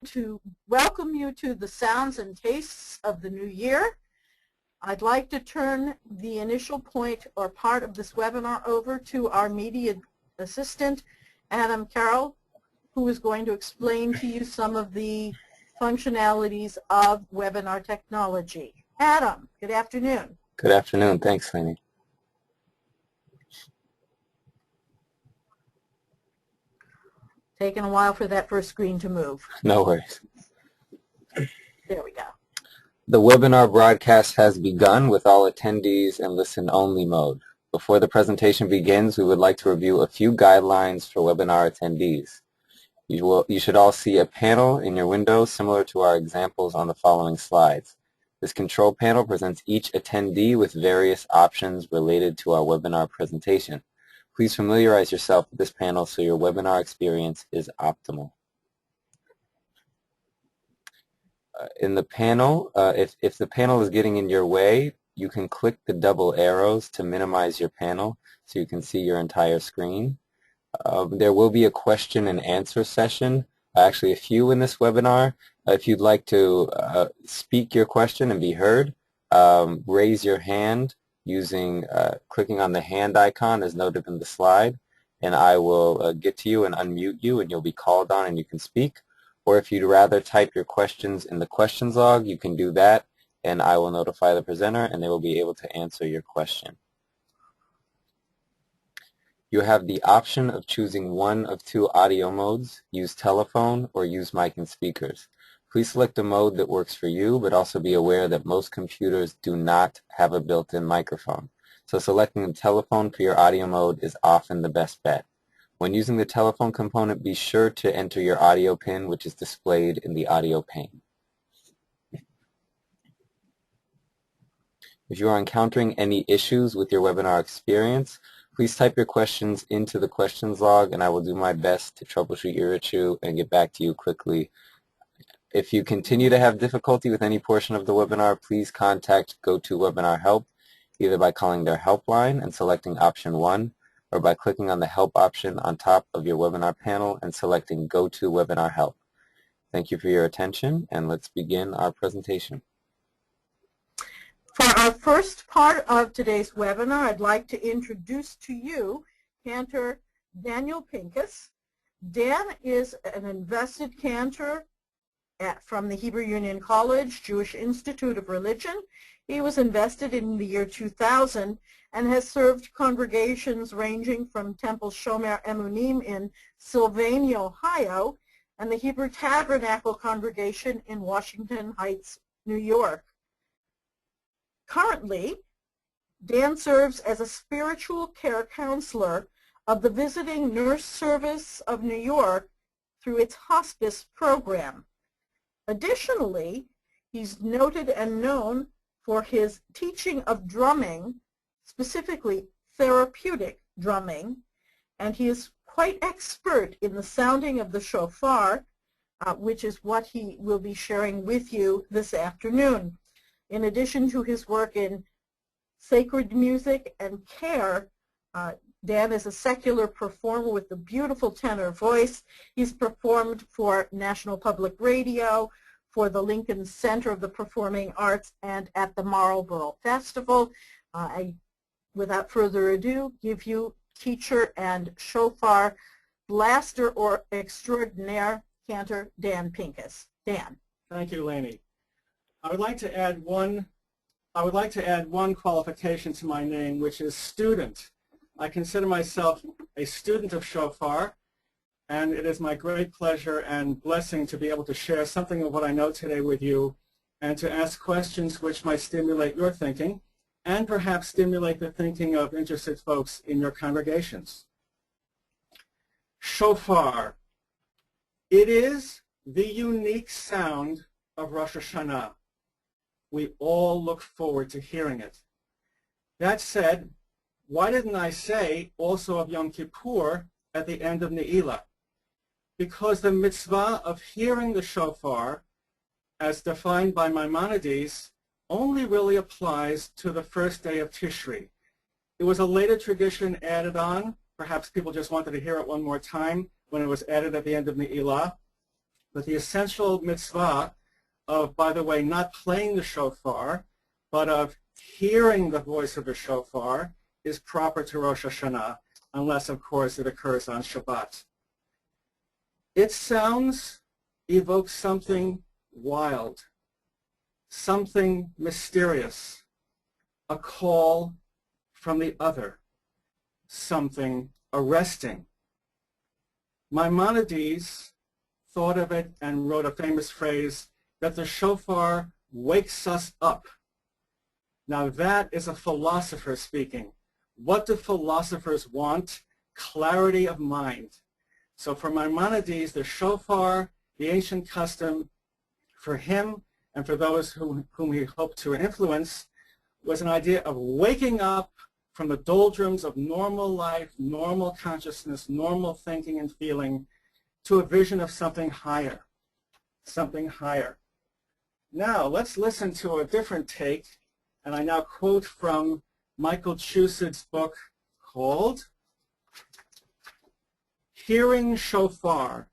to welcome you to the sounds and tastes of the new year. I'd like to turn the initial point or part of this webinar over to our media assistant, Adam Carroll, who is going to explain to you some of the functionalities of webinar technology. Adam, good afternoon. Good afternoon. Thanks, Lainey. Taking a while for that first screen to move. No worries. There we go. The webinar broadcast has begun with all attendees in listen-only mode. Before the presentation begins, we would like to review a few guidelines for webinar attendees. You should all see a panel in your window similar to our examples on the following slides. This control panel presents each attendee with various options related to our webinar presentation. Please familiarize yourself with this panel so your webinar experience is optimal. In the panel, if the panel is getting in your way, you can click the double arrows to minimize your panel so you can see your entire screen. There will be a question and answer session, actually a few in this webinar. If you'd like to speak your question and be heard, raise your hand using clicking on the hand icon as noted in the slide, and I will get to you and unmute you, and you'll be called on and you can speak. Or if you'd rather type your questions in the questions log, you can do that, and I will notify the presenter and they will be able to answer your question. You have the option of choosing one of two audio modes: use telephone or use mic and speakers. Please select a mode that works for you, but also be aware that most computers do not have a built-in microphone. So selecting the telephone for your audio mode is often the best bet. When using the telephone component, be sure to enter your audio pin, which is displayed in the audio pane. If you are encountering any issues with your webinar experience, please type your questions into the questions log, and I will do my best to troubleshoot your issue and get back to you quickly. If you continue to have difficulty with any portion of the webinar, please contact GoToWebinar Help, either by calling their helpline and selecting option 1, or by clicking on the help option on top of your webinar panel and selecting GoToWebinar Help. Thank you for your attention, and let's begin our presentation. For our first part of today's webinar, I'd like to introduce to you Cantor Dan Pincus. Dan is an invested cantor from the Hebrew Union College, Jewish Institute of Religion. He was invested in the year 2000 and has served congregations ranging from Temple Shomer Emunim in Sylvania, Ohio, and the Hebrew Tabernacle congregation in Washington Heights, New York. Currently, Dan serves as a spiritual care counselor of the Visiting Nurse Service of New York through its hospice program. Additionally, he's noted and known for his teaching of drumming, specifically therapeutic drumming, and he is quite expert in the sounding of the shofar, which is what he will be sharing with you this afternoon. In addition to his work in sacred music and care, Dan is a secular performer with a beautiful tenor voice. He's performed for National Public Radio, for the Lincoln Center of the Performing Arts, and at the Marlborough Festival. I, without further ado, give you teacher and shofar blaster or extraordinaire, Cantor Dan Pincus. Dan. Thank you, Lainey. I would like to add one qualification to my name, which is student. I consider myself a student of shofar, and it is my great pleasure and blessing to be able to share something of what I know today with you and to ask questions which might stimulate your thinking and perhaps stimulate the thinking of interested folks in your congregations. Shofar. It is the unique sound of Rosh Hashanah. We all look forward to hearing it. That said, why didn't I say also of Yom Kippur at the end of Ne'ilah? Because the mitzvah of hearing the shofar, as defined by Maimonides, only really applies to the first day of Tishri. It was a later tradition added on. Perhaps people just wanted to hear it one more time when it was added at the end of Ne'ilah. but the essential mitzvah of, by the way, not playing the shofar, but of hearing the voice of the shofar is proper to Rosh Hashanah, unless, of course, it occurs on Shabbat. Its sounds evoke something wild, something mysterious, a call from the other, something arresting. Maimonides thought of it and wrote a famous phrase that the shofar wakes us up. Now that is a philosopher speaking. What do philosophers want? Clarity of mind. So for Maimonides, the shofar, the ancient custom, for him and for those whom he hoped to influence, was an idea of waking up from the doldrums of normal life, normal consciousness, normal thinking and feeling, to a vision of something higher, something higher. Now let's listen to a different take, and I now quote from Michael Chusid's book called Hearing Shofar,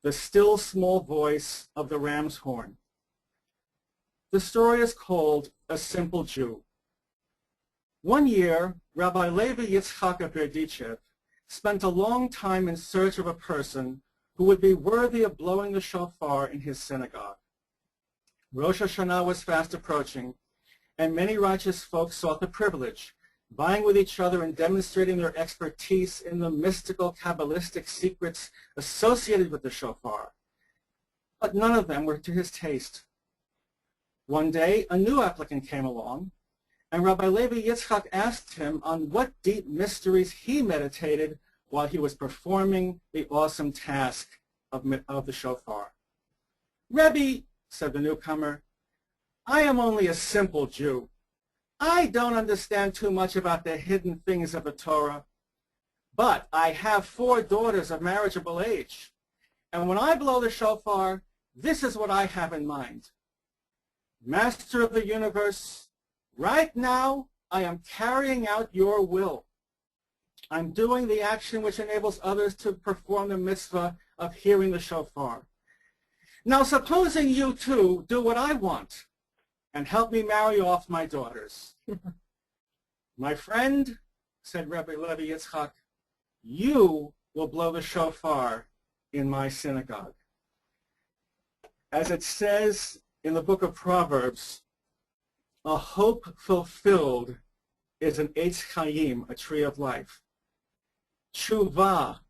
the Still Small Voice of the Ram's Horn. The story is called A Simple Jew. One year, Rabbi Levi Yitzchak of Berdichev spent a long time in search of a person who would be worthy of blowing the shofar in his synagogue. Rosh Hashanah was fast approaching, and many righteous folks sought the privilege, vying with each other and demonstrating their expertise in the mystical, Kabbalistic secrets associated with the shofar. But none of them were to his taste. One day, a new applicant came along, and Rabbi Levi Yitzchak asked him on what deep mysteries he meditated while he was performing the awesome task of the shofar. Rebbe, said the newcomer, I am only a simple Jew. I don't understand too much about the hidden things of the Torah, but I have 4 daughters of marriageable age, and when I blow the shofar, this is what I have in mind. Master of the universe, right now I am carrying out your will. I'm doing the action which enables others to perform the mitzvah of hearing the shofar. Now supposing you too do what I want and help me marry off my daughters. My friend, said Rabbi Levi Yitzchak, you will blow the shofar in my synagogue. As it says in the book of Proverbs, a hope fulfilled is an Eitz Chaim, a tree of life. Tshuva,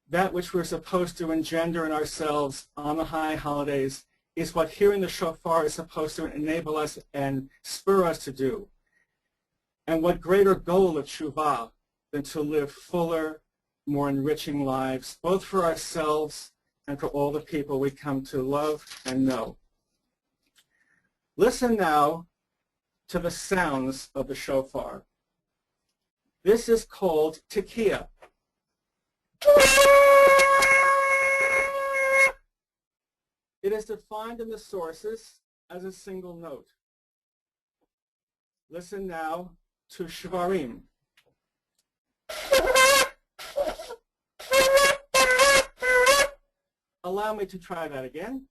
that which we're supposed to engender in ourselves on the high holidays, is what hearing the shofar is supposed to enable us and spur us to do. And what greater goal of tshuva than to live fuller, more enriching lives, both for ourselves and for all the people we come to love and know. Listen now to the sounds of the shofar. This is called Takia. It is defined in the sources as a single note. Listen now to Shvarim. Allow me to try that again.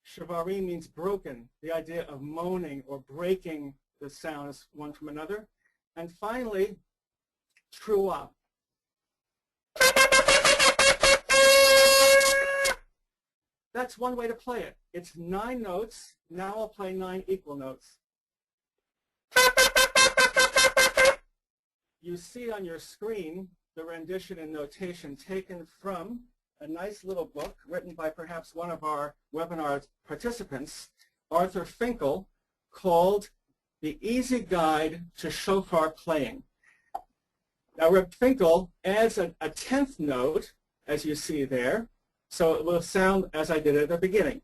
Shvarim means broken, the idea of moaning or breaking the sounds one from another. And finally, Truah. That's one way to play it. It's 9 notes. Now I'll play 9 equal notes. You see on your screen the rendition and notation taken from a nice little book written by perhaps one of our webinar participants, Arthur Finkel, called The Easy Guide to Shofar Playing. Now Reb Finkel adds a 10th note, as you see there, so it will sound as I did at the beginning.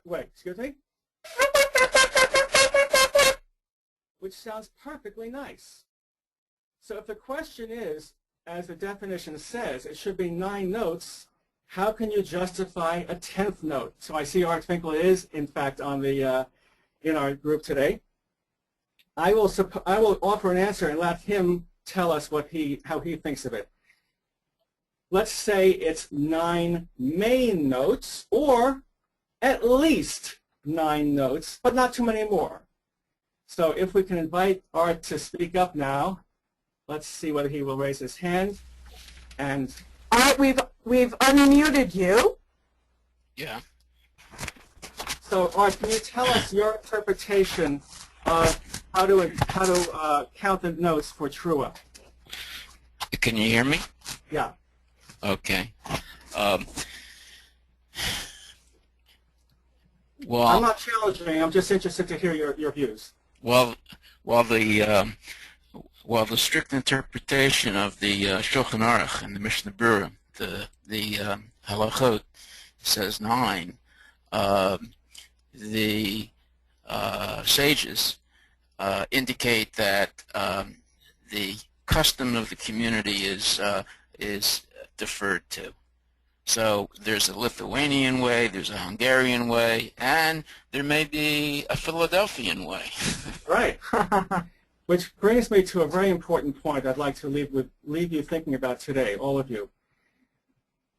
Wait, excuse me? Which sounds perfectly nice. So if the question is, as the definition says, it should be 9 notes, how can you justify a 10th note? So I see Art Finkel is, in fact, on the in our group today. I will offer an answer and let him tell us how he thinks of it. Let's say it's 9 main notes, or at least 9 notes, but not too many more. So if we can invite Art to speak up now, let's see whether he will raise his hand. And Art, we've unmuted you. Yeah. So Art, can you tell us your interpretation of how to count the notes for trua? Can you hear me? Yeah. Okay. Well, I'm not challenging. I'm just interested to hear your views. Well, the strict interpretation of the Shulchan Aruch and the Mishnah Berurah, the halachot, says 9. The sages indicate that the custom of the community is deferred to. So there's a Lithuanian way, there's a Hungarian way, and there may be a Philadelphian way. Right. Which brings me to a very important point I'd like to leave you thinking about today, all of you.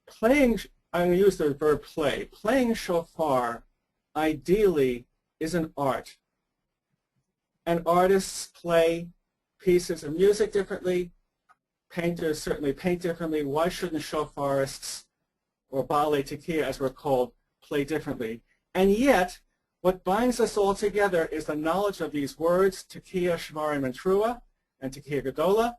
Playing, I'm going to use the verb play. Playing shofar, ideally, is an art. And artists play pieces of music differently. Painters certainly paint differently. Why shouldn't shofarists, or Baalei Takia as we're called, play differently? And yet, what binds us all together is the knowledge of these words, Takia, Shvarim, and Trua, and Takia Gedola,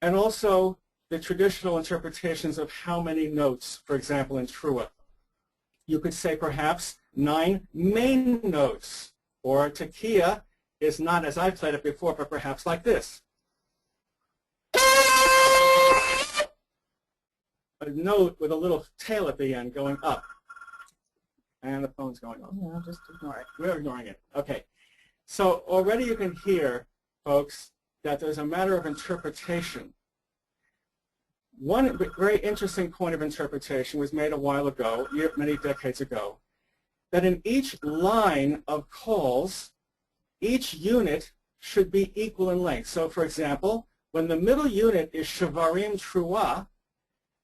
and also the traditional interpretations of how many notes, for example, in Trua. You could say perhaps 9 main notes, or Takia is not as I've played it before, but perhaps like this. A note with a little tail at the end going up. And the phone's going off. No, just ignore it. We're ignoring it. Okay. So already you can hear, folks, that there's a matter of interpretation. One very interesting point of interpretation was made a while ago, many decades ago, that in each line of calls, each unit should be equal in length. So for example, when the middle unit is Shavarim Trua,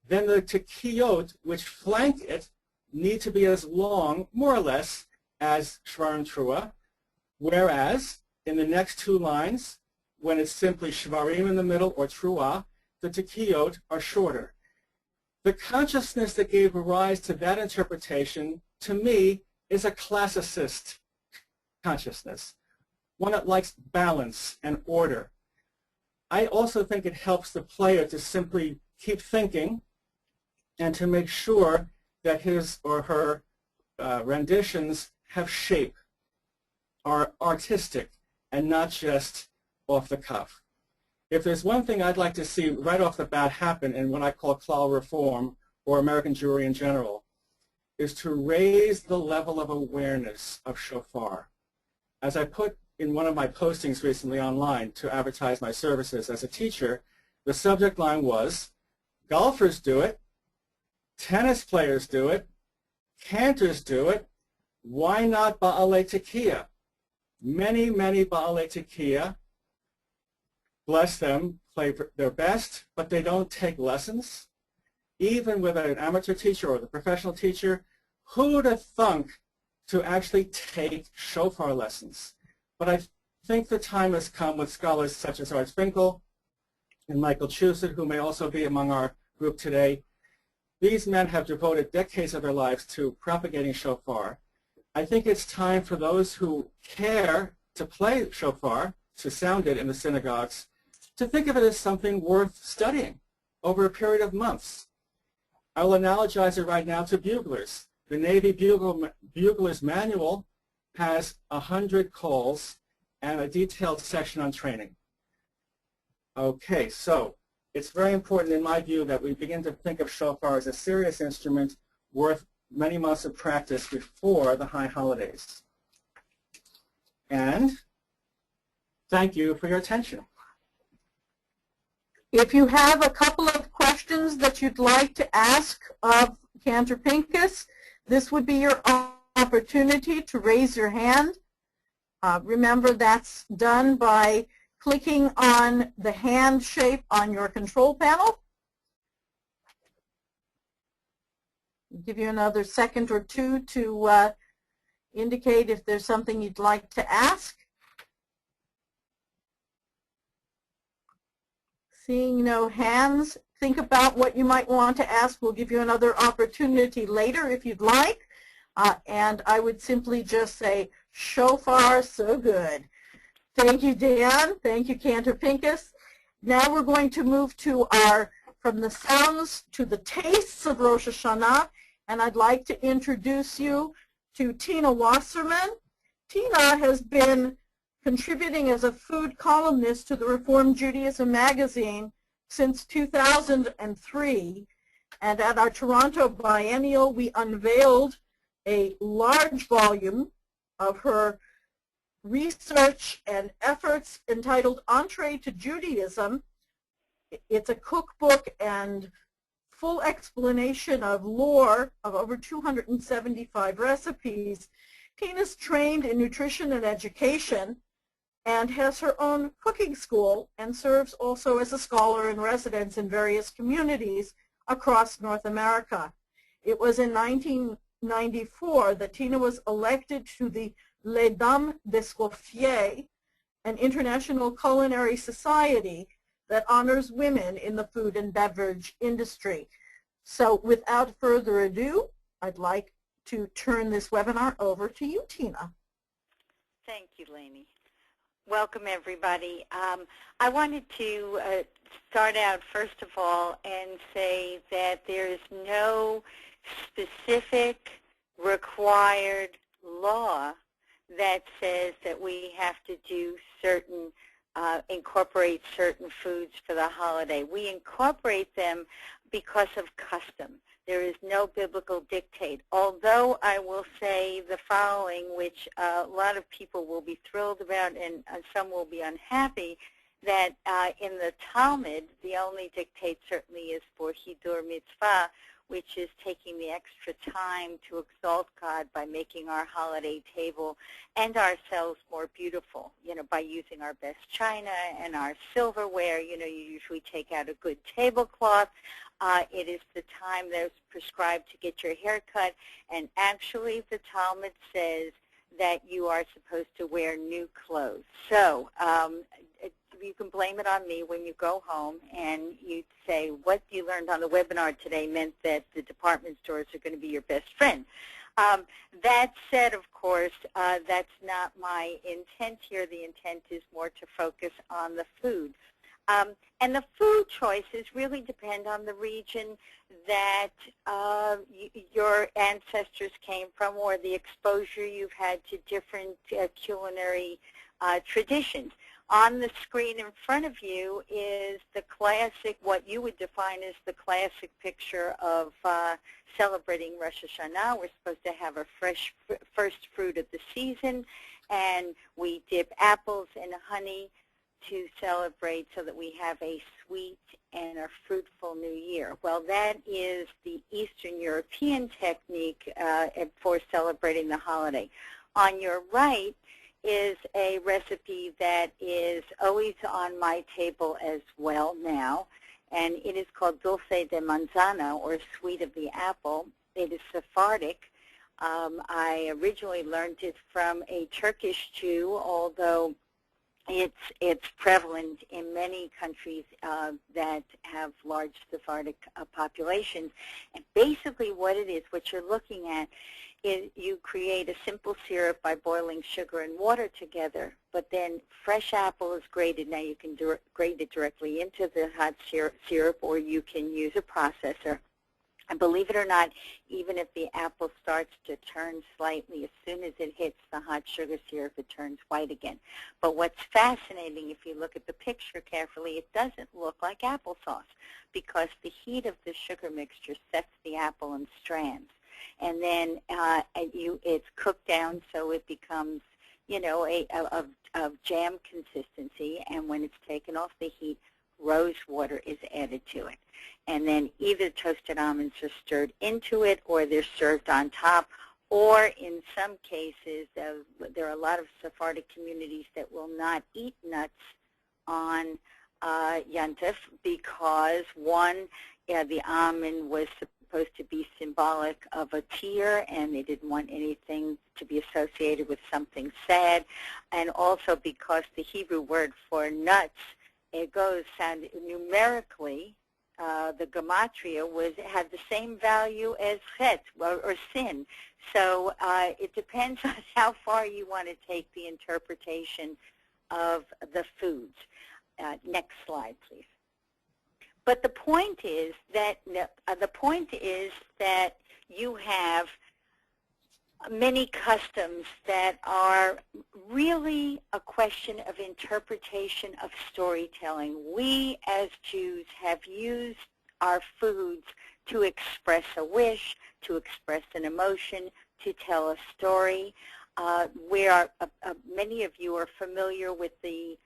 then the Takiyot, which flank it, need to be as long, more or less, as Shvarim Trua, whereas in the next 2 lines, when it's simply Shvarim in the middle or Trua, the Takiyot are shorter. The consciousness that gave rise to that interpretation, to me, is a classicist consciousness, one that likes balance and order. I also think it helps the player to simply keep thinking and to make sure that his or her renditions have shape, are artistic, and not just off the cuff. If there's one thing I'd like to see right off the bat happen in what I call klal reform, or American Jewry in general, is to raise the level of awareness of shofar. As I put in one of my postings recently online to advertise my services as a teacher, the subject line was, golfers do it, tennis players do it, cantors do it, why not Baalei Takia? Many, many Baalei Takia, bless them, play their best, but they don't take lessons. Even with an amateur teacher or the professional teacher, who would have thunk to actually take shofar lessons? But I think the time has come with scholars such as Art Finkel and Michael Chusett, who may also be among our group today. These men have devoted decades of their lives to propagating shofar. I think it's time for those who care to play shofar, to sound it in the synagogues, to think of it as something worth studying over a period of months. I will analogize it right now to buglers. The Navy Bugler's Manual has 100 calls and a detailed section on training. Okay, so it's very important in my view that we begin to think of shofar as a serious instrument worth many months of practice before the high holidays. And thank you for your attention. If you have a couple of questions that you'd like to ask of Cantor Pincus, this would be your opportunity to raise your hand. Remember, that's done by clicking on the hand shape on your control panel. I'll give you another second or two to indicate if there's something you'd like to ask. Seeing no hands, think about what you might want to ask. We'll give you another opportunity later if you'd like. And I would simply just say, Shofar, so good. Thank you, Dan. Thank you, Cantor Pincus. Now we're going to move to from the sounds to the tastes of Rosh Hashanah. And I'd like to introduce you to Tina Wasserman. Tina has been contributing as a food columnist to the Reform Judaism magazine since 2003. And at our Toronto biennial, we unveiled a large volume of her research and efforts entitled Entree to Judaism. It's a cookbook and full explanation of lore of over 275 recipes. Tina's trained in nutrition and education and has her own cooking school and serves also as a scholar in residence in various communities across North America. It was in 1994 that Tina was elected to the Les Dames d'Escoffier, an international culinary society that honors women in the food and beverage industry. So without further ado, I'd like to turn this webinar over to you, Tina. Thank you, Lainey. Welcome, everybody. I wanted to start out, first of all, and say that there is no specific required law that says that we have to do certain incorporate certain foods for the holiday. We incorporate them because of custom. There is no biblical dictate, although I will say the following, which a lot of people will be thrilled about and some will be unhappy, that in the Talmud, the only dictate certainly is for Hidur Mitzvah, which is taking the extra time to exalt God by making our holiday table and ourselves more beautiful, by using our best china and our silverware. You usually take out a good tablecloth. It is the time that's prescribed to get your hair cut, and actually the Talmud says that you are supposed to wear new clothes. So you can blame it on me when you go home and you say what you learned on the webinar today meant that the department stores are going to be your best friend. That said, of course, that's not my intent here. The intent is more to focus on the food. And the food choices really depend on the region that your ancestors came from or the exposure you've had to different culinary traditions. On the screen in front of you is the classic, what you would define as the classic picture of celebrating Rosh Hashanah. We're supposed to have a fresh first fruit of the season, and we dip apples in honey to celebrate so that we have a sweet and a fruitful new year. Well, that is the Eastern European technique for celebrating the holiday. On your right is a recipe that is always on my table as well now, and it is called dulce de manzana, or sweet of the apple. It is Sephardic. I originally learned it from a Turkish Jew, although it's prevalent in many countries that have large Sephardic populations. And basically what it is, what you're looking at, is you create a simple syrup by boiling sugar and water together, but then fresh apple is grated. Now you can grate it directly into the hot syrup, or you can use a processor. And believe it or not, even if the apple starts to turn slightly, as soon as it hits the hot sugar syrup, it turns white again. But what's fascinating, if you look at the picture carefully, it doesn't look like applesauce because the heat of the sugar mixture sets the apple in strands. And then it's cooked down so it becomes, of jam consistency. And when it's taken off the heat, rose water is added to it. And then either toasted almonds are stirred into it, or they're served on top, or in some cases, there are a lot of Sephardic communities that will not eat nuts on Yontif because, one, the almond was supposed to be symbolic of a tear, and they didn't want anything to be associated with something sad, and also because the Hebrew word for nuts, it goes sound numerically, the gematria had the same value as chet, or sin. So it depends on how far you want to take the interpretation of the foods. Next slide, please. But the point is that you have many customs that are really a question of interpretation of storytelling. We as Jews have used our foods to express a wish, to express an emotion, to tell a story. Many of you are familiar with the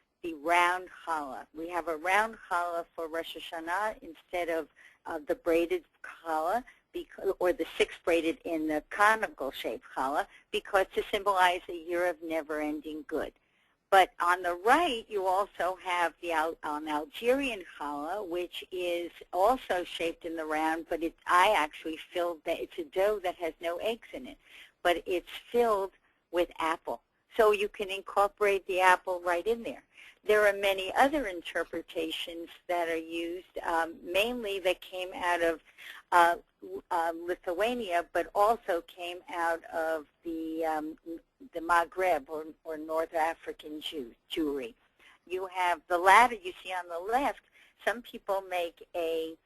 round challah. We have a round challah for Rosh Hashanah instead of the braided challah, or the six-braided in the conical-shaped challah, because to symbolize a year of never-ending good. But on the right, you also have the Algerian challah, which is also shaped in the round, but I actually filled that. It's a dough that has no eggs in it, but it's filled with apple. So you can incorporate the apple right in there. There are many other interpretations that are used, mainly that came out of Lithuania, but also came out of the Maghreb, or North African Jewry. You have the ladder you see on the left. Some people make a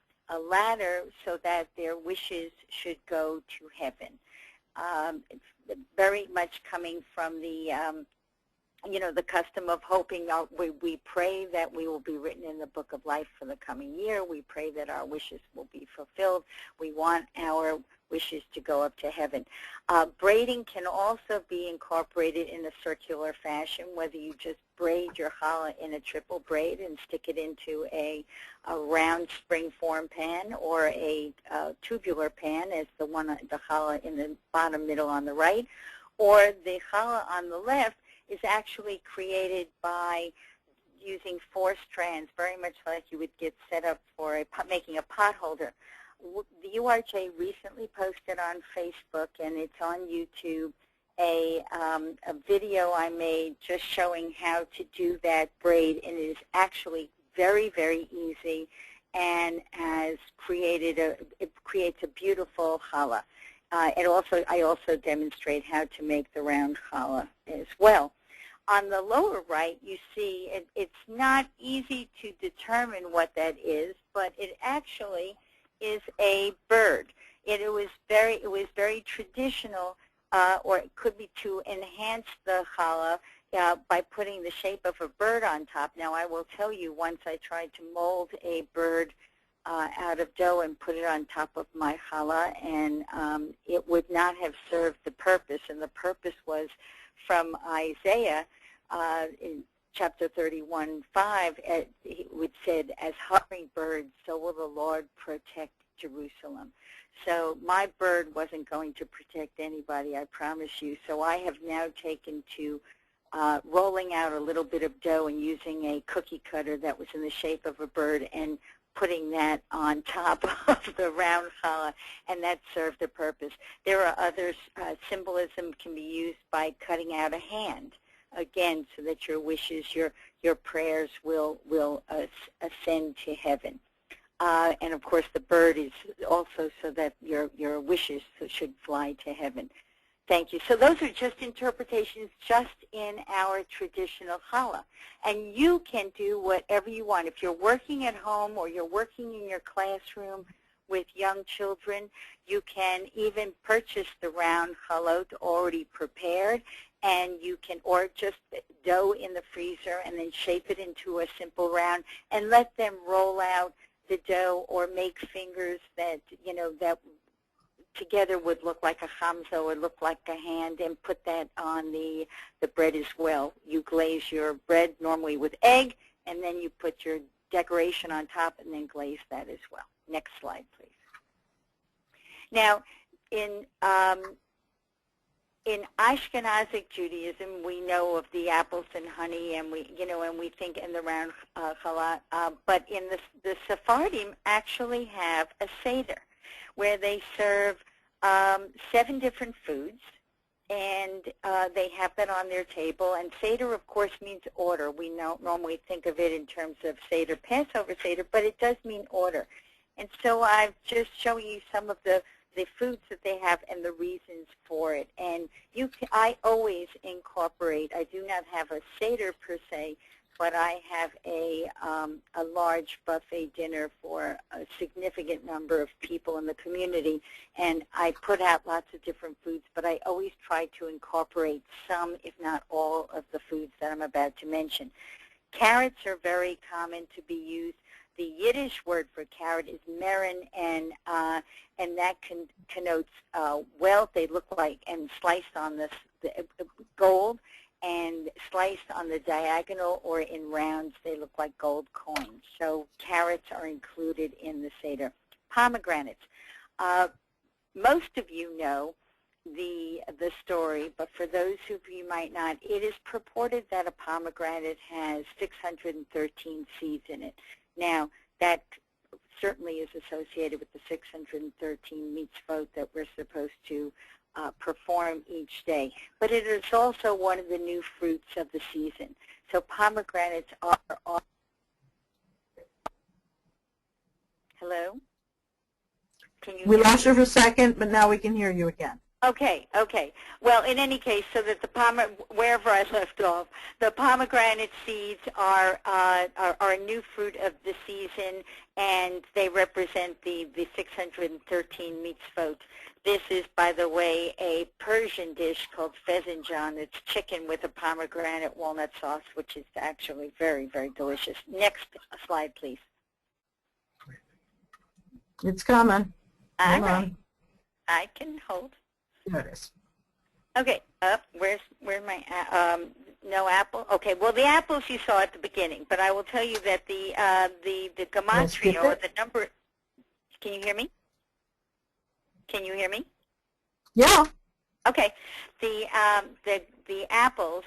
ladder so that their wishes should go to heaven. It's very much coming from the the custom of hoping. We pray that we will be written in the book of life for the coming year. We pray that our wishes will be fulfilled. We want our wishes to go up to heaven. Braiding can also be incorporated in a circular fashion, whether you just braid your challah in a triple braid and stick it into a round spring-form pan, or a tubular pan, as the challah in the bottom middle on the right, or the challah on the left is actually created by using 4 strands, very much like you would get set up for making a pot holder. The URJ recently posted on Facebook, and it's on YouTube, a video I made just showing how to do that braid, and it is actually very, very easy, and it creates a beautiful challah. I also demonstrate how to make the round challah as well. On the lower right, you see it's not easy to determine what that is, but it actually is a bird. It was very traditional, or it could be to enhance the challah by putting the shape of a bird on top. Now, I will tell you, once I tried to mold a bird out of dough and put it on top of my challah, and it would not have served the purpose. And the purpose was from Isaiah in chapter 31:5. It said, "As hovering birds, so will the Lord protect Jerusalem." So my bird wasn't going to protect anybody, I promise you. So I have now taken to rolling out a little bit of dough and using a cookie cutter that was in the shape of a bird and putting that on top of the round challah, and that served the purpose. There are others. Symbolism can be used by cutting out a hand, again, so that your wishes, your prayers will ascend to heaven. And of course, the bird is also so that your wishes should fly to heaven. Thank you. So those are just interpretations just in our traditional challah. And you can do whatever you want. If you're working at home or you're working in your classroom with young children, you can even purchase the round challah already prepared, and you can, or just dough in the freezer and then shape it into a simple round and let them roll out the dough, or make fingers that, that together would look like a hamza or look like a hand, and put that on the bread as well. You glaze your bread normally with egg, and then you put your decoration on top and then glaze that as well. Next slide, please. Now, in in Ashkenazic Judaism, we know of the apples and honey, and we think in the round challah. But in the Sephardim actually have a seder, where they serve 7 different foods, and they have that on their table. And seder, of course, means order. We normally think of it in terms of seder, Passover seder, but it does mean order. And so I've just shown you some of the foods that they have and the reasons for it. And I always incorporate, I do not have a seder per se, but I have a large buffet dinner for a significant number of people in the community, and I put out lots of different foods, but I always try to incorporate some, if not all, of the foods that I'm about to mention. Carrots are very common to be used. The Yiddish word for carrot is meren, and that connotes wealth. They look like, and sliced on the gold, and sliced on the diagonal or in rounds, they look like gold coins. So carrots are included in the Seder. Pomegranates. Most of you know the story, but for those of you might not, it is purported that a pomegranate has 613 seeds in it. Now, that certainly is associated with the 613 mitzvot that we're supposed to perform each day. But it is also one of the new fruits of the season. So pomegranates are hello? Can you We hear lost me? you for a second, but now we can hear you again. Okay. Well, in any case, so that wherever I left off, the pomegranate seeds are a new fruit of the season, and they represent the 613 mitzvot. This is, by the way, a Persian dish called fezinjan. It's chicken with a pomegranate walnut sauce, which is actually very, very delicious. Next slide, please. It's coming. All Hold right. on. I can hold. There it is. Okay, where's my, no apple? Okay, well, the apples you saw at the beginning, but I will tell you that the gematria, or the number, can you hear me? Can you hear me? Yeah. Okay, the apples,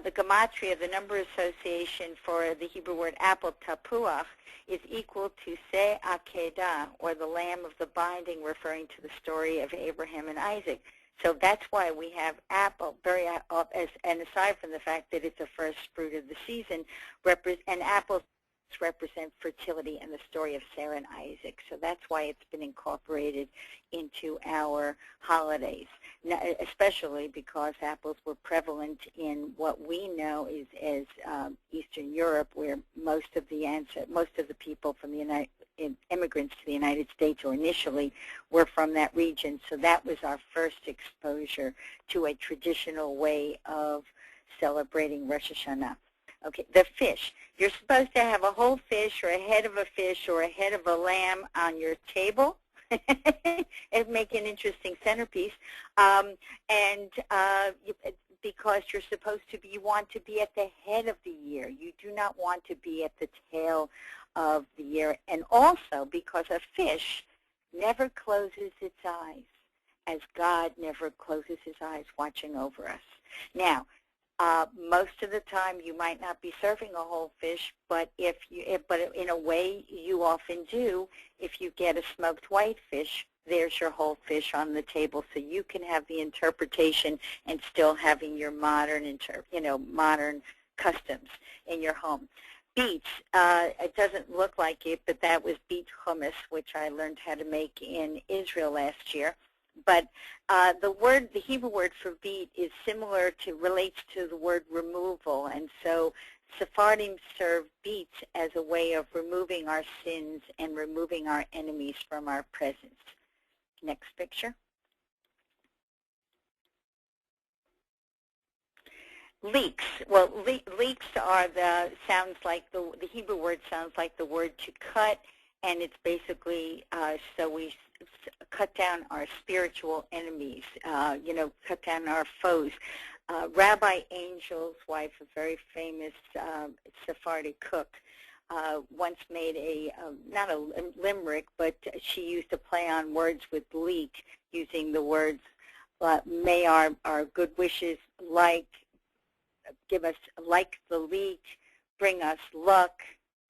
the gematria, the number association for the Hebrew word apple, tapuach, is equal to Se Akedah, or the lamb of the binding, referring to the story of Abraham and Isaac. So that's why we have apple, and aside from the fact that it's the first fruit of the season, and apples represent fertility and the story of Sarah and Isaac. So that's why it's been incorporated into our holidays, especially because apples were prevalent in what we know is as Eastern Europe, where most of the people from the immigrants to the United States, or initially, were from that region. So that was our first exposure to a traditional way of celebrating Rosh Hashanah. Okay, the fish. You're supposed to have a whole fish, or a head of a fish, or a head of a lamb on your table. It'd make an interesting centerpiece. Because you're supposed to be, you want to be at the head of the year. You do not want to be at the tail of the year. And also because a fish never closes its eyes, as God never closes his eyes watching over us. Now, most of the time you might not be serving a whole fish, but but in a way you often do. If you get a smoked whitefish, there's your whole fish on the table, so you can have the interpretation and still having your modern modern customs in your home. Beets, it doesn't look like it, but that was beet hummus, which I learned how to make in Israel last year. But the Hebrew word for beet is relates to the word removal, and so Sephardim serve beets as a way of removing our sins and removing our enemies from our presence. Next picture. Leeks. Well, leeks are the Hebrew word sounds like the word to cut, and it's basically so we cut down our spiritual enemies, cut down our foes. Rabbi Angel's wife, a very famous Sephardi cook, once made not a limerick, but she used to play on words with leek, using the words may our good wishes give us like the leek, bring us luck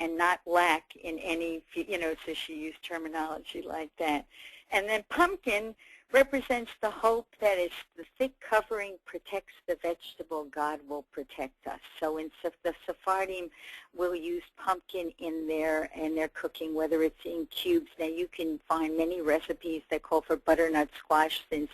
and not lack in any, so she used terminology like that. And then pumpkin represents the hope that it's the thick covering protects the vegetable, God will protect us. So in the Sephardim will use pumpkin in their cooking, whether it's in cubes. Now you can find many recipes that call for butternut squash, since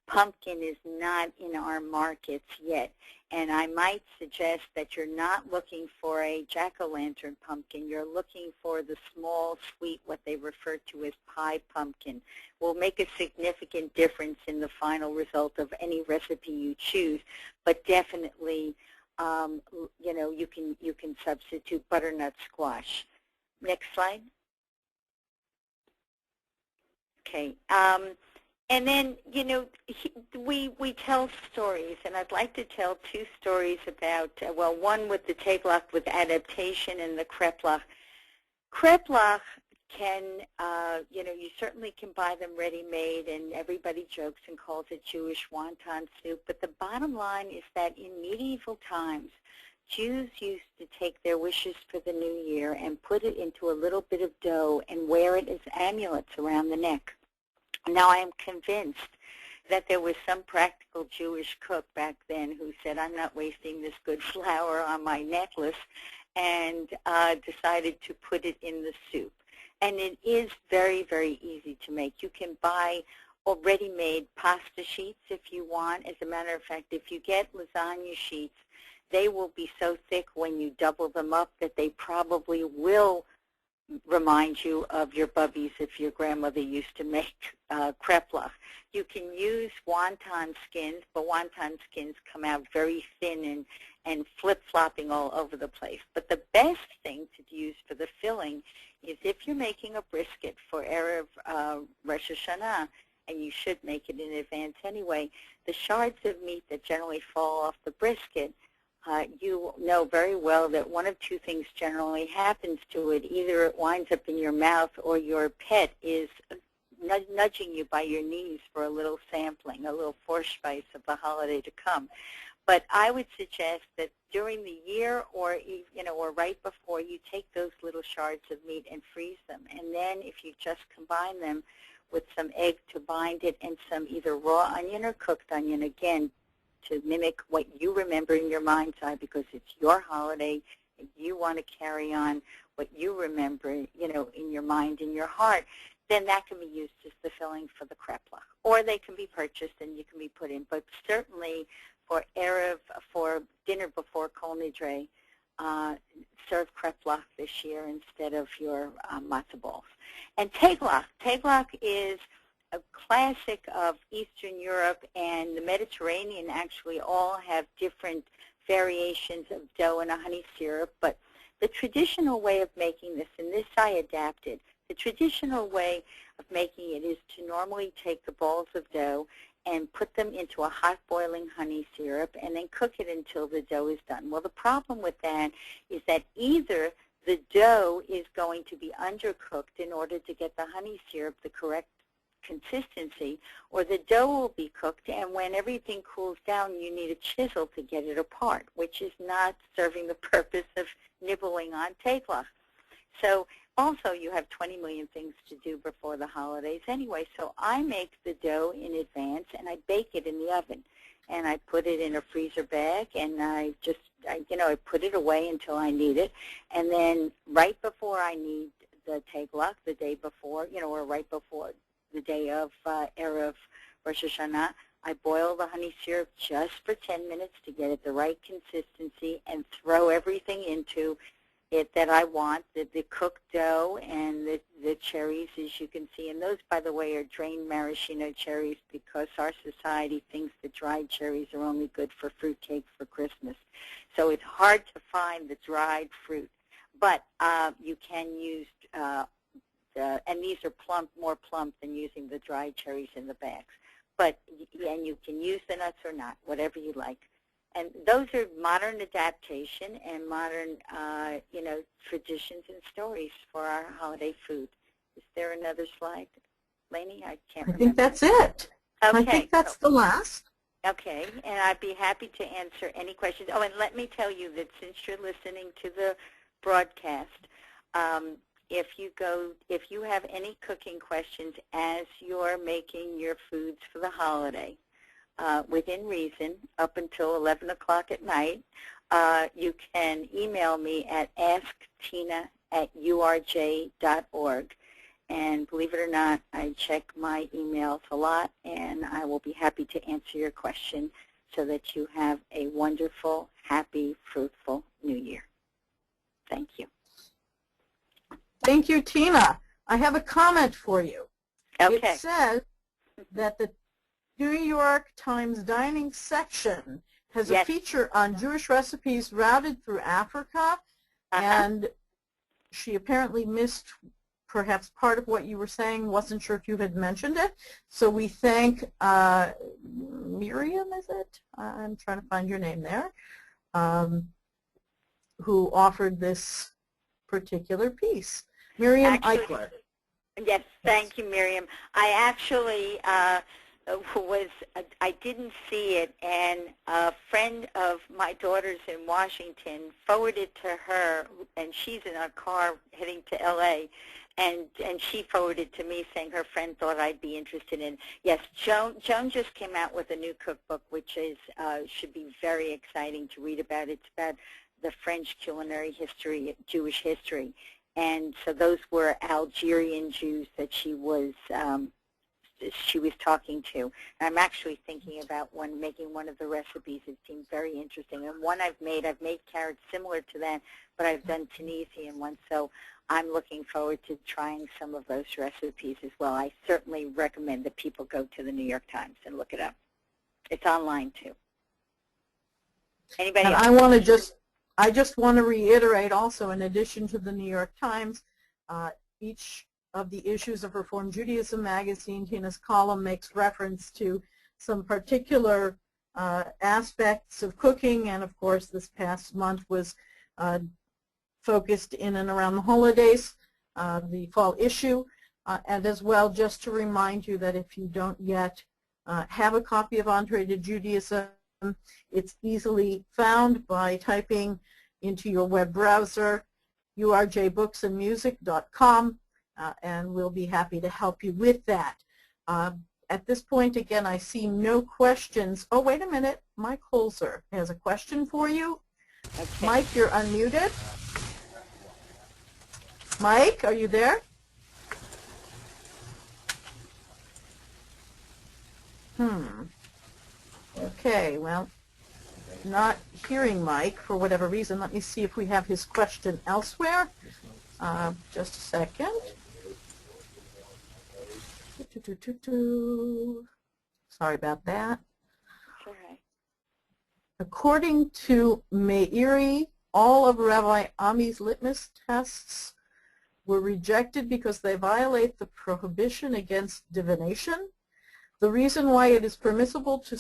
pumpkin is not in our markets yet. And I might suggest that you're not looking for a jack-o'-lantern pumpkin. You're looking for the small, sweet, what they refer to as pie pumpkin. Will make a significant difference in the final result of any recipe you choose. But definitely, you can substitute butternut squash. Next slide. Okay. And then, we tell stories, and I'd like to tell two stories about, one with the Kreplach with adaptation and the Kreplach. Kreplach can, you certainly can buy them ready-made, and everybody jokes and calls it Jewish wonton soup, but the bottom line is that in medieval times, Jews used to take their wishes for the new year and put it into a little bit of dough and wear it as amulets around the neck. Now, I am convinced that there was some practical Jewish cook back then who said, I'm not wasting this good flour on my necklace, and decided to put it in the soup. And it is very, very easy to make. You can buy ready-made pasta sheets if you want. As a matter of fact, if you get lasagna sheets, they will be so thick when you double them up that they probably will remind you of your bubbies if your grandmother used to make Kreplach. You can use wonton skins, but wonton skins come out very thin and flip-flopping all over the place. But the best thing to use for the filling is if you're making a brisket for Erev Rosh Hashanah, and you should make it in advance anyway, the shards of meat that generally fall off the brisket, you know very well that one of two things generally happens to it. Either it winds up in your mouth, or your pet is nudging you by your knees for a little sampling, a little forspice of the holiday to come. But I would suggest that during the year, or right before, you take those little shards of meat and freeze them. And then if you just combine them with some egg to bind it, and some either raw onion or cooked onion, again, to mimic what you remember in your mind's eye, because it's your holiday and you want to carry on what you remember, in your mind, in your heart, then that can be used as the filling for the Kreplach. Or they can be purchased and you can be put in. But certainly for dinner before Kol Nidre, serve Kreplach this year instead of your matzah balls. And Kreplach. Kreplach is a classic of Eastern Europe, and the Mediterranean actually all have different variations of dough and a honey syrup. But the traditional way of making this, and this I adapted, the traditional way of making it is to normally take the balls of dough and put them into a hot boiling honey syrup and then cook it until the dough is done. Well, the problem with that is that either the dough is going to be undercooked in order to get the honey syrup the correct consistency, or the dough will be cooked, and when everything cools down, you need a chisel to get it apart, which is not serving the purpose of nibbling on Kreplach. So also you have 20 million things to do before the holidays anyway, so I make the dough in advance and I bake it in the oven. And I put it in a freezer bag, and I put it away until I need it. And then right before I need the Kreplach, the day before, or right before the day of Erev Rosh Hashanah, I boil the honey syrup just for 10 minutes to get it the right consistency, and throw everything into it that I want, the cooked dough and the cherries, as you can see. And those, by the way, are drained maraschino cherries, because our society thinks that dried cherries are only good for fruitcake for Christmas. So it's hard to find the dried fruit. But you can use and these are more plump than using the dried cherries in the bags. And you can use the nuts or not, whatever you like. And those are modern adaptation and modern, traditions and stories for our holiday food. Is there another slide, Lainey? I can't remember. I think that's it. Okay. I think that's the last. Okay, and I'd be happy to answer any questions. Oh, and let me tell you that since you're listening to the broadcast, if you have any cooking questions as you're making your foods for the holiday, within reason, up until 11 o'clock at night, you can email me at asktina@urj.org. And believe it or not, I check my emails a lot, and I will be happy to answer your question so that you have a wonderful, happy, fruitful New Year. Thank you. Thank you, Tina. I have a comment for you. Okay. It says that the New York Times dining section has a Yes. feature on Jewish recipes routed through Africa, and she apparently missed perhaps part of what you were saying, wasn't sure if you had mentioned it. So we thank Miriam, is it? I'm trying to find your name there, who offered this particular piece. Miriam Eichler. Yes, thank you, Miriam. I actually I didn't see it, and a friend of my daughter's in Washington forwarded to her, and she's in a car heading to L.A., and she forwarded to me saying her friend thought I'd be interested in. Yes, Joan just came out with a new cookbook, which is should be very exciting to read about. It's about the French culinary history, Jewish history, and so those were Algerian Jews that she was talking to. And I'm actually thinking about making one of the recipes. It seemed very interesting. And one I've made carrots similar to that, but I've done Tunisian ones. So I'm looking forward to trying some of those recipes as well. I certainly recommend that people go to the New York Times and look it up. It's online too. Anybody else? And I just want to reiterate also, in addition to the New York Times, each of the issues of Reform Judaism magazine, Tina's column makes reference to some particular aspects of cooking, and of course this past month was focused in and around the holidays, the fall issue, and as well just to remind you that if you don't yet have a copy of Entree to Judaism, it's easily found by typing into your web browser urjbooksandmusic.com, and we'll be happy to help you with that. At this point, again, I see no questions. Oh, wait a minute. Mike Holzer has a question for you. Okay. Mike, you're unmuted. Mike, are you there? Okay, well, not hearing Mike for whatever reason. Let me see if we have his question elsewhere. Just a second. Sorry about that. Okay. According to Meiri, all of Rabbi Ami's litmus tests were rejected because they violate the prohibition against divination. The reason why it is permissible to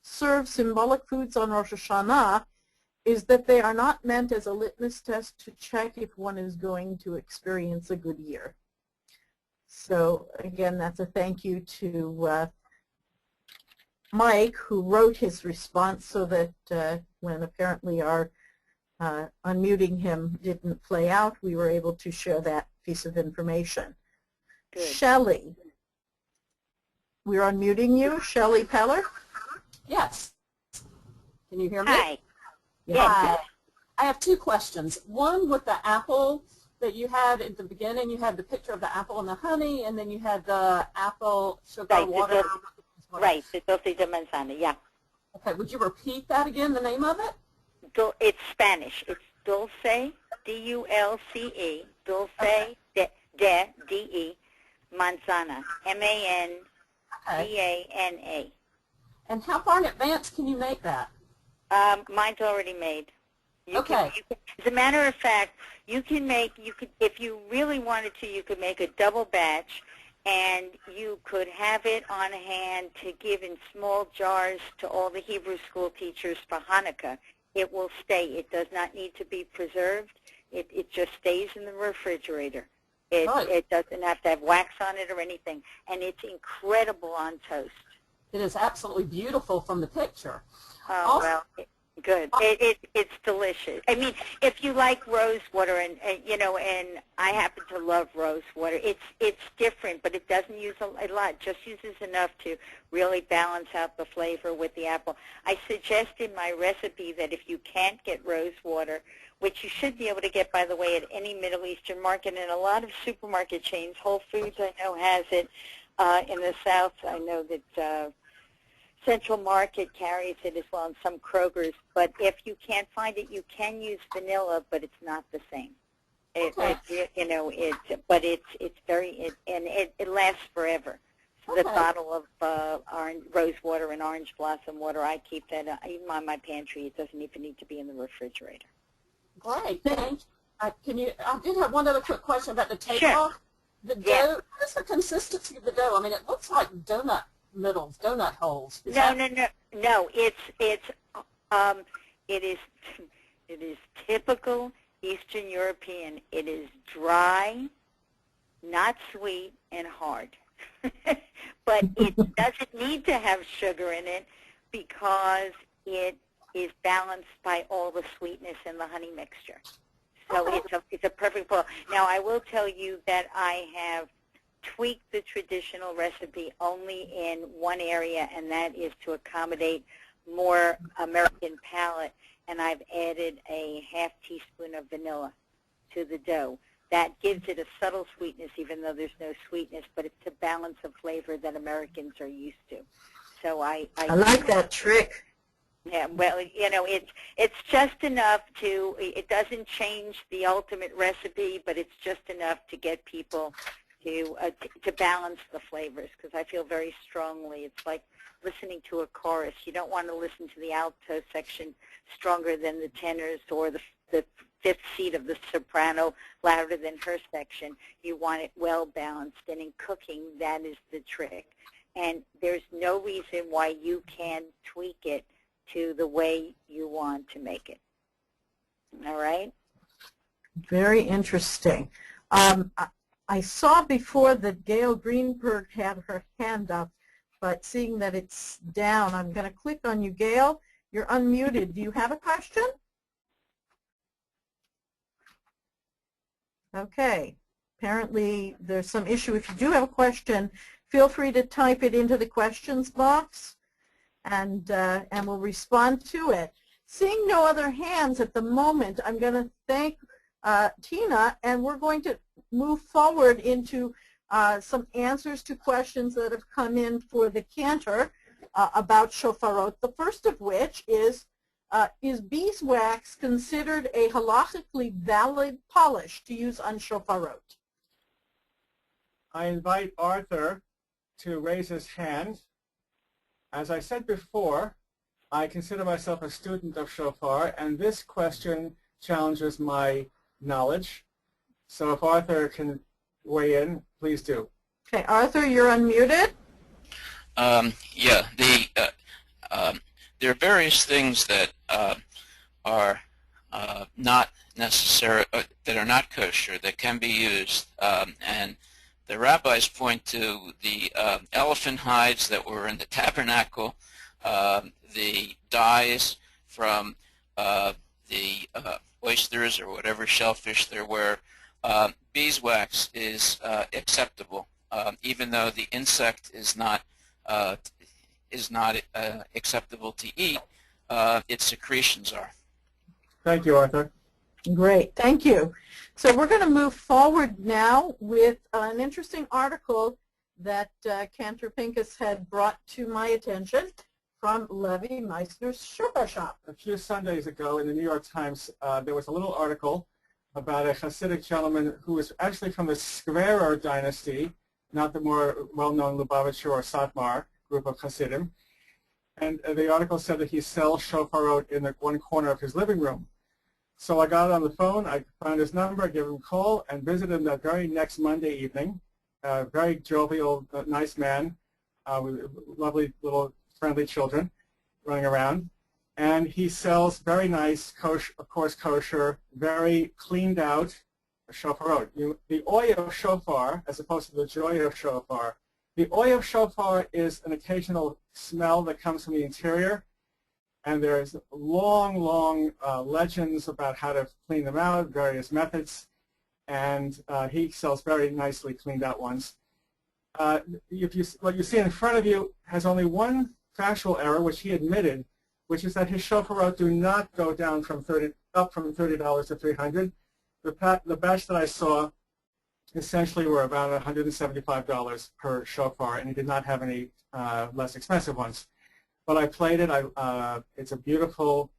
serve symbolic foods on Rosh Hashanah is that they are not meant as a litmus test to check if one is going to experience a good year. So again, that's a thank you to Mike, who wrote his response so that when apparently our unmuting him didn't play out, we were able to share that piece of information. Good. Shelley, we're unmuting you. Shelley Peller? Yes. Can you hear me? Hi. Yes. Hi. I have two questions. One with the apple that you had at the beginning. You had the picture of the apple and the honey, and then you had the apple sugar water. Right, the dulce de manzana, yeah. Okay, would you repeat that again, the name of it? It's Spanish. It's dulce, D-U-L-C-E, dulce de, D-E, manzana, M-A-N-Z-A-N-A. And how far in advance can you make that? Mine's already made. Okay. As a matter of fact, if you really wanted to, you could make a double batch, and you could have it on hand to give in small jars to all the Hebrew school teachers for Hanukkah. It will stay. It does not need to be preserved. It just stays in the refrigerator. It doesn't have to have wax on it or anything, and it's incredible on toast. It is absolutely beautiful from the picture. Oh, Also, well, good. It's delicious. I mean, if you like rose water, and you know, and I happen to love rose water, it's different, but it doesn't use a lot. Just uses enough to really balance out the flavor with the apple. I suggest in my recipe that if you can't get rose water, which you should be able to get, by the way, at any Middle Eastern market, and a lot of supermarket chains, Whole Foods I know has it. In the South, I know that Central Market carries it as well, and some Kroger's. But if you can't find it, you can use vanilla, but it's not the same. You know, but it's very, and it lasts forever. So the bottle of rose water and orange blossom water, I keep that even on my pantry. It doesn't even need to be in the refrigerator. Great, thanks. I did have one other quick question about the takeoff. Sure. The dough, what is the consistency of the dough? I mean, it looks like donut middles, donut holes. No. It is typical Eastern European. It is dry, not sweet, and hard. But it doesn't need to have sugar in it because it is balanced by all the sweetness in the honey mixture. So it's a perfect bowl. Now, I will tell you that I have tweaked the traditional recipe only in one area, and that is to accommodate more American palate, and I've added a half teaspoon of vanilla to the dough. That gives it a subtle sweetness, even though there's no sweetness, but it's to balance the flavor that Americans are used to. So I like that trick. Yeah, well, you know, it's just enough to, it doesn't change the ultimate recipe, but it's just enough to get people to balance the flavors, because I feel very strongly it's like listening to a chorus. You don't want to listen to the alto section stronger than the tenors, or the fifth seat of the soprano louder than her section. You want it well balanced, and in cooking, that is the trick. And there's no reason why you can't tweak it to the way you want to make it. All right? Very interesting. I saw before that Gail Greenberg had her hand up, but seeing that it's down, I'm going to click on you. Gail, you're unmuted. Do you have a question? Okay. Apparently there's some issue. If you do have a question, feel free to type it into the questions box, and we'll respond to it. Seeing no other hands at the moment, I'm going to thank Tina, and we're going to move forward into some answers to questions that have come in for the Cantor about shofarot. The first of which is beeswax considered a halachically valid polish to use on shofarot? I invite Arthur to raise his hand. As I said before, I consider myself a student of shofar, and this question challenges my knowledge. So if Arthur can weigh in, please do. Okay, Arthur, you're unmuted. Yeah, there are various things that are not necessary, that are not kosher, that can be used, and the rabbis point to the elephant hides that were in the tabernacle, the dyes from the oysters or whatever shellfish there were. Beeswax is acceptable, even though the insect is not acceptable to eat. Its secretions are. Thank you, Arthur. Great, thank you. So we're going to move forward now with an interesting article that Cantor Pincus had brought to my attention from Levi Meissner's Shofar Shop. A few Sundays ago in the New York Times, there was a little article about a Hasidic gentleman who was actually from the Skverer dynasty, not the more well-known Lubavitcher or Satmar group of Hasidim. And the article said that he sells shofarot in the one corner of his living room. So I got on the phone, I found his number, gave him a call, and visited him that very next Monday evening. Very jovial, nice man, with lovely little friendly children running around. And he sells very nice, kosher, of course kosher, very cleaned out shofarot. The oil of shofar, as opposed to the joy of shofar, The oil of shofar is an occasional smell that comes from the interior, and there's long, long legends about how to clean them out, various methods, and he sells very nicely cleaned out ones. What you see in front of you has only one factual error, which he admitted, which is that his shofarot do not go down from up from $30 to $300. The batch that I saw essentially were about $175 per shofar, and he did not have any less expensive ones. But I played it. It's a beautiful,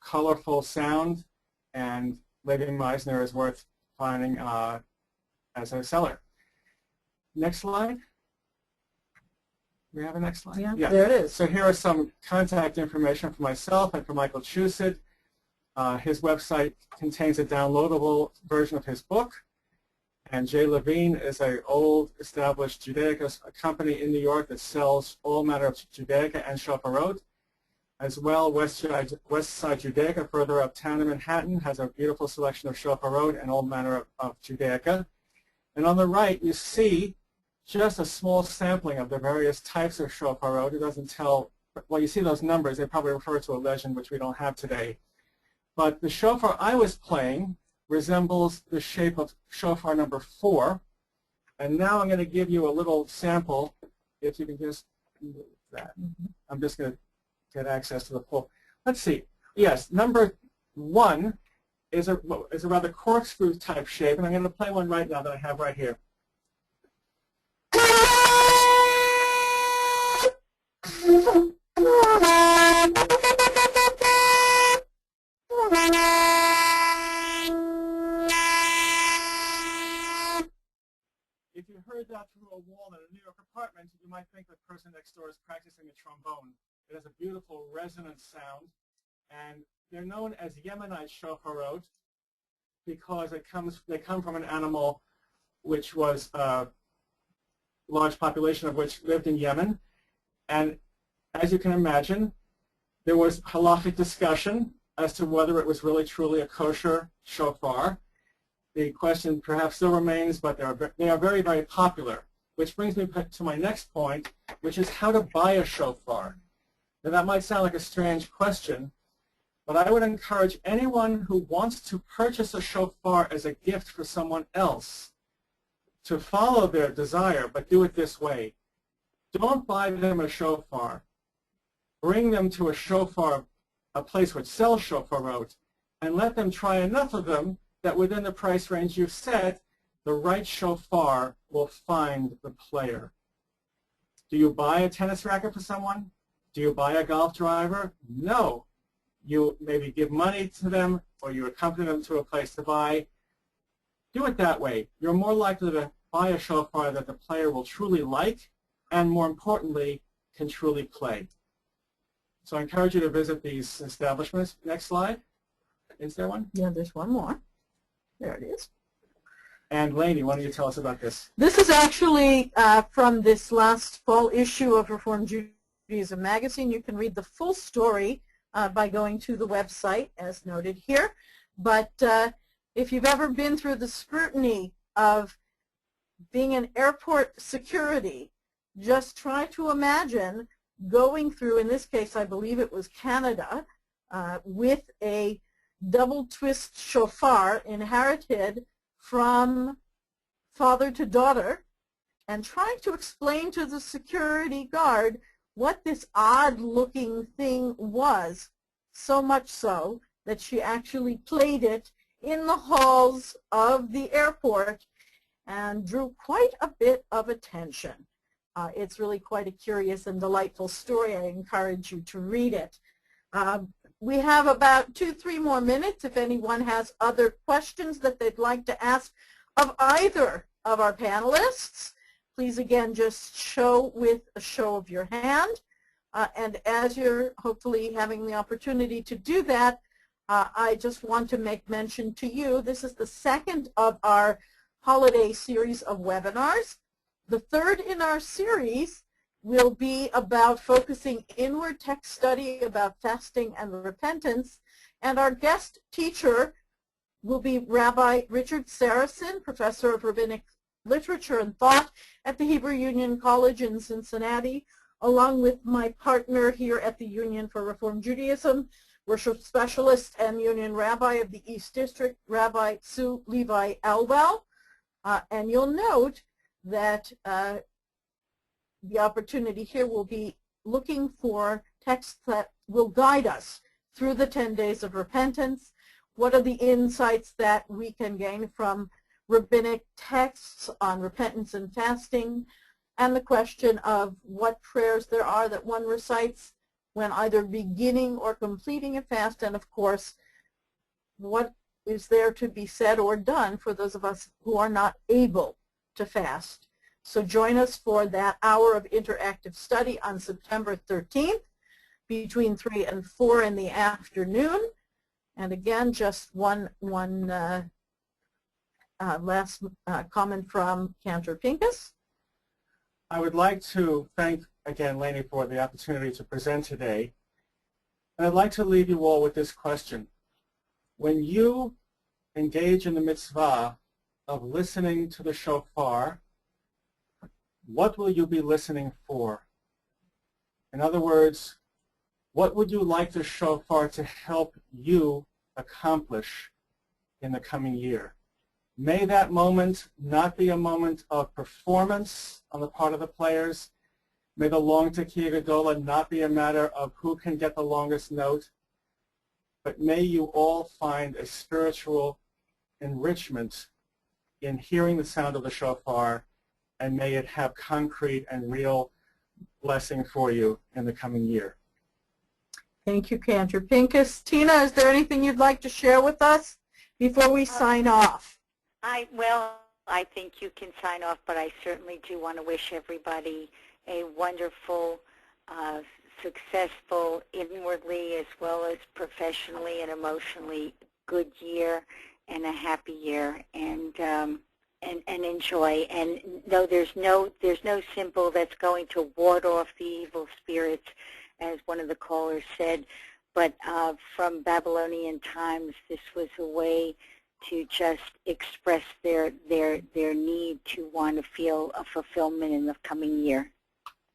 colorful sound, and Lady Meisner is worth finding as a seller. Next slide. We have a next slide? Yeah, there it is. So here are some contact information for myself and for Michael Chusid. His website contains a downloadable version of his book. And Jay Levine is an old established Judaica company in New York that sells all manner of Judaica and shofarot. As well, West Side Judaica, further uptown in Manhattan, has a beautiful selection of shofarot and all manner of Judaica. And on the right, you see just a small sampling of the various types of shofarot. It doesn't tell, well, you see those numbers. They probably refer to a legend, which we don't have today. But the shofar I was playing resembles the shape of shofar number 4. And now I'm going to give you a little sample. If you can just move that. I'm just going to get access to the full. Let's see. Yes, number 1 is a rather corkscrew type shape, and I'm going to play one right now that I have right here. If you heard that through a wall in a New York apartment, you might think the person next door is practicing a trombone. It has a beautiful resonant sound, and they're known as Yemenite shofarot because they come from an animal which was a large population of which lived in Yemen. And as you can imagine, there was halachic discussion as to whether it was really truly a kosher shofar. The question perhaps still remains, but they are very, very popular, which brings me to my next point, which is how to buy a shofar. Now, that might sound like a strange question, but I would encourage anyone who wants to purchase a shofar as a gift for someone else to follow their desire, but do it this way. Don't buy them a shofar. Bring them to a place which sells shofarot, and let them try enough of them that within the price range you've set, the right shofar will find the player. Do you buy a tennis racket for someone? Do you buy a golf driver? No. You maybe give money to them, or you accompany them to a place to buy. Do it that way. You're more likely to buy a shofar that the player will truly like, and more importantly, can truly play. So I encourage you to visit these establishments. Next slide. Is there one? Yeah, there's one more. There it is. And Lainey, why don't you tell us about this? This is actually from this last fall issue of Reform Judaism magazine. You can read the full story by going to the website, as noted here. But if you've ever been through the scrutiny of being in airport security, just try to imagine going through, in this case, I believe it was Canada, with a double twist shofar inherited from father to daughter, and trying to explain to the security guard what this odd-looking thing was, so much so that she actually played it in the halls of the airport and drew quite a bit of attention. It's really quite a curious and delightful story. I encourage you to read it. We have about 2-3 more minutes if anyone has other questions that they'd like to ask of either of our panelists. Please again just show with a show of your hand. And as you're hopefully having the opportunity to do that, I just want to make mention to you, this is the second of our holiday series of webinars. The third in our series will be about focusing inward text study about fasting and repentance. And our guest teacher will be Rabbi Richard Saracen, professor of rabbinic Literature and Thought at the Hebrew Union College in Cincinnati, along with my partner here at the Union for Reform Judaism, worship specialist and Union Rabbi of the East District, Rabbi Sue Levi Elwell. And you'll note that the opportunity here will be looking for texts that will guide us through the 10 days of repentance. What are the insights that we can gain from rabbinic texts on repentance and fasting, and the question of what prayers there are that one recites when either beginning or completing a fast, and of course, what is there to be said or done for those of us who are not able to fast. So join us for that hour of interactive study on September 13th between 3 and 4 in the afternoon. And again, just one last comment from Cantor Pincus. I would like to thank again Lainey for the opportunity to present today. And I'd like to leave you all with this question. When you engage in the mitzvah of listening to the shofar, what will you be listening for? In other words, what would you like the shofar to help you accomplish in the coming year? May that moment not be a moment of performance on the part of the players. May the long Takia Gedola not be a matter of who can get the longest note, but may you all find a spiritual enrichment in hearing the sound of the shofar, and may it have concrete and real blessing for you in the coming year. Thank you, Cantor Pincus. Tina, is there anything you'd like to share with us before we sign off? Well, I think you can sign off, but I certainly do want to wish everybody a wonderful, successful, inwardly as well as professionally and emotionally, good year and a happy year, and enjoy. And no, there's no symbol that's going to ward off the evil spirits, as one of the callers said. But from Babylonian times, this was a way to just express their need to want to feel a fulfillment in the coming year.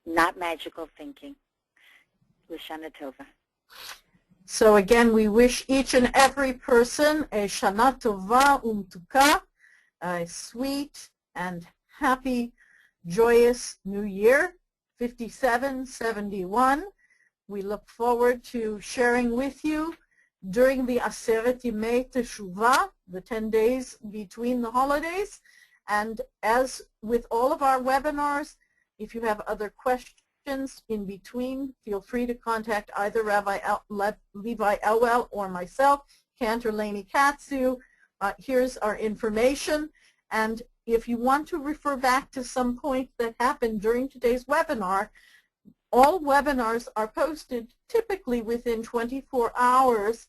Not magical thinking. L'shana tova. So again, we wish each and every person a Shana Tova Umtuka, a sweet and happy, joyous New Year, 5771. We look forward to sharing with you during the Aseret Yimei Teshuvah, the 10 days between the holidays. And as with all of our webinars, if you have other questions in between, feel free to contact either Rabbi Levi Elwell or myself, Cantor Lainey Katsu. Here's our information. And if you want to refer back to some point that happened during today's webinar, all webinars are posted typically within 24 hours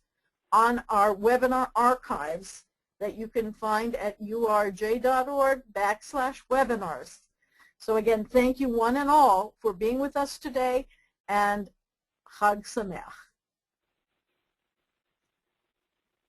on our webinar archives that you can find at urj.org/webinars. So again, thank you one and all for being with us today, and Chag Sameach.